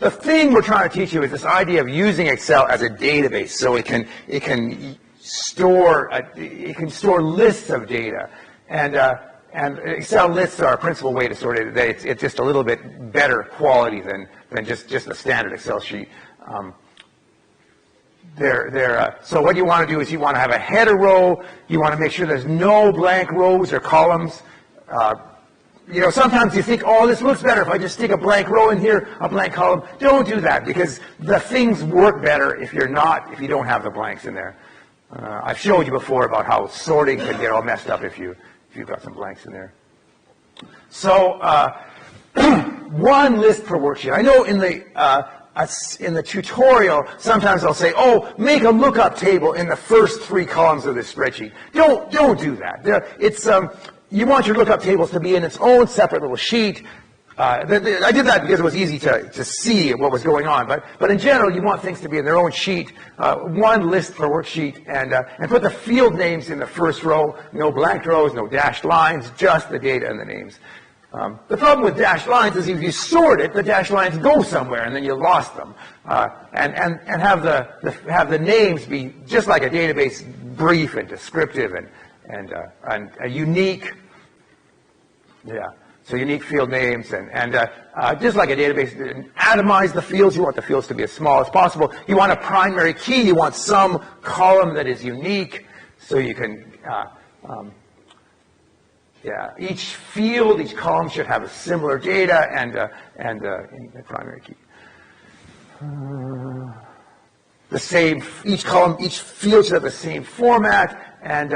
the thing we're trying to teach you is this idea of using Excel as a database, so it can store lists of data, and Excel lists are our principal way to store data. It's just a little bit better quality than just a standard Excel sheet. So what you want to do is you want to have a header row. You want to make sure there's no blank rows or columns. Sometimes you think, oh, this looks better if I just stick a blank row in here, a blank column. Don't do that, because the things work better if you don't have the blanks in there. I've showed you before about how sorting can get all messed up if you've got some blanks in there. So one list per worksheet. I know in the tutorial, sometimes I'll say, oh, make a lookup table in the first 3 columns of this spreadsheet. Don't do that. You want your lookup tables to be in its own separate little sheet. I did that because it was easy to see what was going on. But in general, you want things to be in their own sheet, one list per worksheet, and put the field names in the first row. No blank rows, no dashed lines, just the data and the names. The problem with dashed lines is if you sort it, the dashed lines go somewhere, and then you lost them. And have the names be just like a database, brief and descriptive and a unique. Yeah. So unique field names, and just like a database, atomize the fields. You want the fields to be as small as possible. You want a primary key. You want some column that is unique, so you can, each field, each column should have a similar data and a primary key. Each column, each field should have the same format. And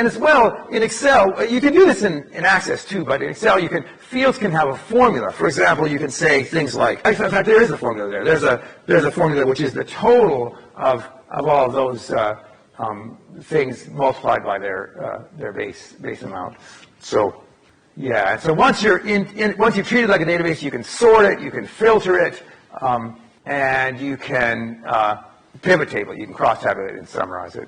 as well, in Excel, you can do this in Access too, but in Excel, fields can have a formula. For example, you can say things like, in fact, there is a formula there. There's a formula which is the total of all of those things multiplied by their base amount. So, yeah. So once you've treated it like a database, you can sort it, you can filter it, and you can pivot table. You can cross-tabulate it and summarize it.